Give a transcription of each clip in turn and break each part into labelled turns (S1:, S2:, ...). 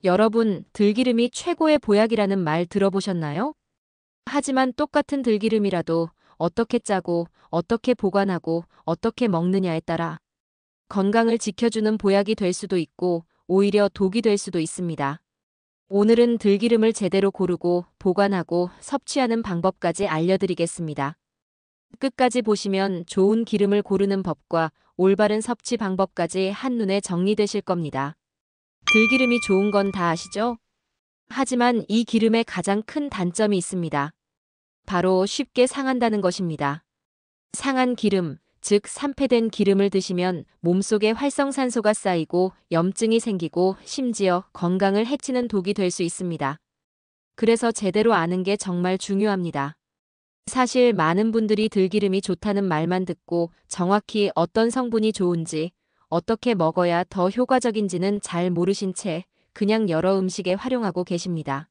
S1: 여러분, 들기름이 최고의 보약이라는 말 들어보셨나요? 하지만 똑같은 들기름이라도 어떻게 짜고, 어떻게 보관하고, 어떻게 먹느냐에 따라 건강을 지켜주는 보약이 될 수도 있고, 오히려 독이 될 수도 있습니다. 오늘은 들기름을 제대로 고르고, 보관하고, 섭취하는 방법까지 알려드리겠습니다. 끝까지 보시면 좋은 기름을 고르는 법과 올바른 섭취 방법까지 한눈에 정리되실 겁니다. 들기름이 좋은 건 다 아시죠? 하지만 이 기름에 가장 큰 단점이 있습니다. 바로 쉽게 상한다는 것입니다. 상한 기름, 즉 산패된 기름을 드시면 몸속에 활성산소가 쌓이고 염증이 생기고 심지어 건강을 해치는 독이 될 수 있습니다. 그래서 제대로 아는 게 정말 중요합니다. 사실 많은 분들이 들기름이 좋다는 말만 듣고 정확히 어떤 성분이 좋은지, 어떻게 먹어야 더 효과적인지는 잘 모르신 채 그냥 여러 음식에 활용하고 계십니다.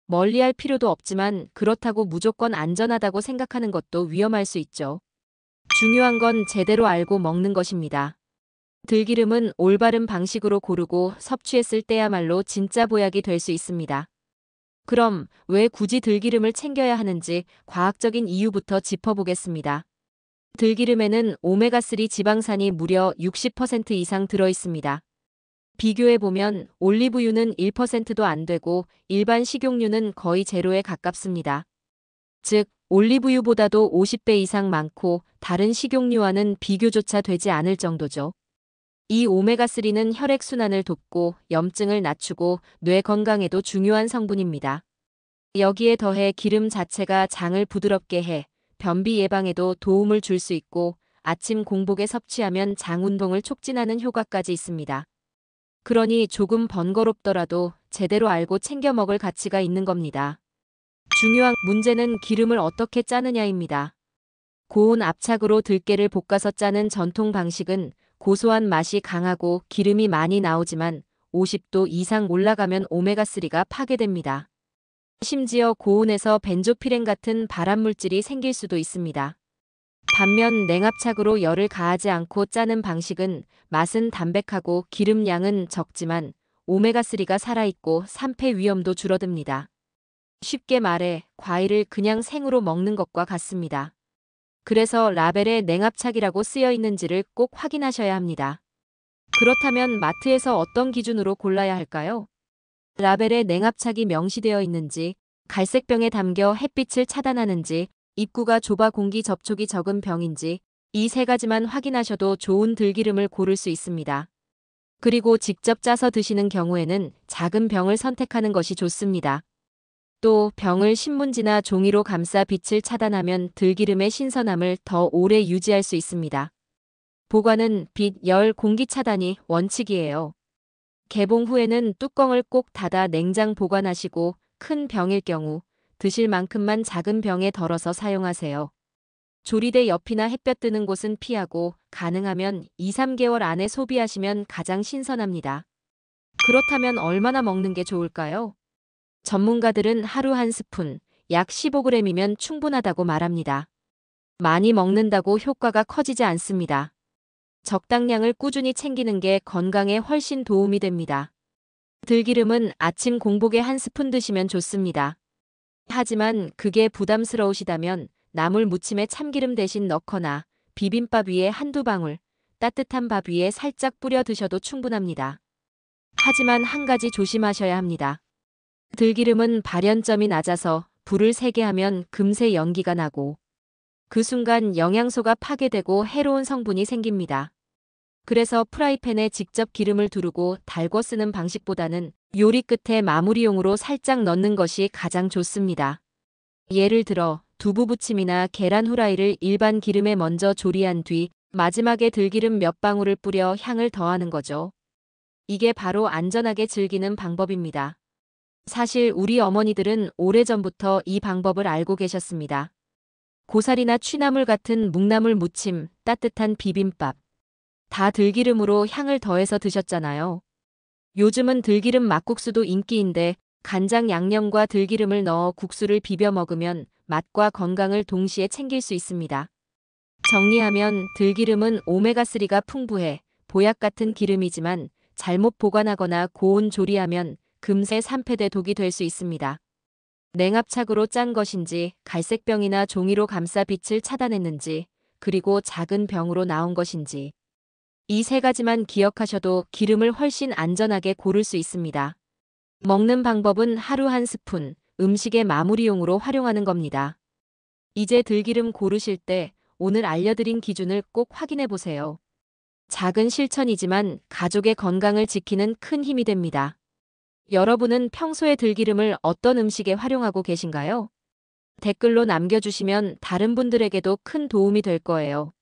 S1: 멀리할 필요도 없지만 그렇다고 무조건 안전하다고 생각하는 것도 위험할 수 있죠. 중요한 건 제대로 알고 먹는 것입니다. 들기름은 올바른 방식으로 고르고 섭취했을 때야말로 진짜 보약이 될 수 있습니다. 그럼 왜 굳이 들기름을 챙겨야 하는지 과학적인 이유부터 짚어보겠습니다. 들기름에는 오메가3 지방산이 무려 60% 이상 들어있습니다. 비교해보면 올리브유는 1%도 안 되고 일반 식용유는 거의 제로에 가깝습니다. 즉, 올리브유보다도 50배 이상 많고 다른 식용유와는 비교조차 되지 않을 정도죠. 이 오메가3는 혈액순환을 돕고 염증을 낮추고 뇌 건강에도 중요한 성분입니다. 여기에 더해 기름 자체가 장을 부드럽게 해 변비 예방에도 도움을 줄 수 있고 아침 공복에 섭취하면 장 운동을 촉진하는 효과까지 있습니다. 그러니 조금 번거롭더라도 제대로 알고 챙겨 먹을 가치가 있는 겁니다. 중요한 문제는 기름을 어떻게 짜느냐입니다. 고온 압착으로 들깨를 볶아서 짜는 전통 방식은 고소한 맛이 강하고 기름이 많이 나오지만 50도 이상 올라가면 오메가3가 파괴됩니다. 심지어 고온에서 벤조피렌 같은 발암물질이 생길 수도 있습니다. 반면 냉압착으로 열을 가하지 않고 짜는 방식은 맛은 담백하고 기름 양은 적지만 오메가3가 살아있고 산패 위험도 줄어듭니다. 쉽게 말해 과일을 그냥 생으로 먹는 것과 같습니다. 그래서 라벨에 냉압착이라고 쓰여 있는지를 꼭 확인하셔야 합니다. 그렇다면 마트에서 어떤 기준으로 골라야 할까요? 라벨에 냉압착이 명시되어 있는지, 갈색 병에 담겨 햇빛을 차단하는지, 입구가 좁아 공기 접촉이 적은 병인지 이 세 가지만 확인하셔도 좋은 들기름을 고를 수 있습니다. 그리고 직접 짜서 드시는 경우에는 작은 병을 선택하는 것이 좋습니다. 또 병을 신문지나 종이로 감싸 빛을 차단하면 들기름의 신선함을 더 오래 유지할 수 있습니다. 보관은 빛, 열, 공기 차단이 원칙이에요. 개봉 후에는 뚜껑을 꼭 닫아 냉장 보관하시고 큰 병일 경우 드실 만큼만 작은 병에 덜어서 사용하세요. 조리대 옆이나 햇볕 드는 곳은 피하고 가능하면 2, 3개월 안에 소비하시면 가장 신선합니다. 그렇다면 얼마나 먹는 게 좋을까요? 전문가들은 하루 한 스푼, 약 15g이면 충분하다고 말합니다. 많이 먹는다고 효과가 커지지 않습니다. 적당량을 꾸준히 챙기는 게 건강에 훨씬 도움이 됩니다. 들기름은 아침 공복에 한 스푼 드시면 좋습니다. 하지만 그게 부담스러우시다면 나물 무침에 참기름 대신 넣거나 비빔밥 위에 한두 방울, 따뜻한 밥 위에 살짝 뿌려 드셔도 충분합니다. 하지만 한 가지 조심하셔야 합니다. 들기름은 발연점이 낮아서 불을 세게 하면 금세 연기가 나고 그 순간 영양소가 파괴되고 해로운 성분이 생깁니다. 그래서 프라이팬에 직접 기름을 두르고 달궈 쓰는 방식보다는 요리 끝에 마무리용으로 살짝 넣는 것이 가장 좋습니다. 예를 들어 두부 부침이나 계란 후라이를 일반 기름에 먼저 조리한 뒤 마지막에 들기름 몇 방울을 뿌려 향을 더하는 거죠. 이게 바로 안전하게 즐기는 방법입니다. 사실 우리 어머니들은 오래전부터 이 방법을 알고 계셨습니다. 고사리나 취나물 같은 묵나물 무침, 따뜻한 비빔밥. 다 들기름으로 향을 더해서 드셨잖아요. 요즘은 들기름 막국수도 인기인데 간장 양념과 들기름을 넣어 국수를 비벼 먹으면 맛과 건강을 동시에 챙길 수 있습니다. 정리하면 들기름은 오메가3가 풍부해 보약 같은 기름이지만 잘못 보관하거나 고온 조리하면 금세 산패돼 독이 될 수 있습니다. 냉압착으로 짠 것인지, 갈색병이나 종이로 감싸 빛을 차단했는지, 그리고 작은 병으로 나온 것인지. 이 세 가지만 기억하셔도 기름을 훨씬 안전하게 고를 수 있습니다. 먹는 방법은 하루 한 스푼, 음식의 마무리용으로 활용하는 겁니다. 이제 들기름 고르실 때 오늘 알려드린 기준을 꼭 확인해 보세요. 작은 실천이지만 가족의 건강을 지키는 큰 힘이 됩니다. 여러분은 평소에 들기름을 어떤 음식에 활용하고 계신가요? 댓글로 남겨주시면 다른 분들에게도 큰 도움이 될 거예요.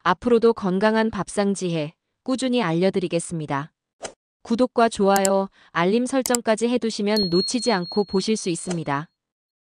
S1: 앞으로도 건강한 밥상 지혜 꾸준히 알려드리겠습니다. 구독과 좋아요, 알림 설정까지 해두시면 놓치지 않고 보실 수 있습니다.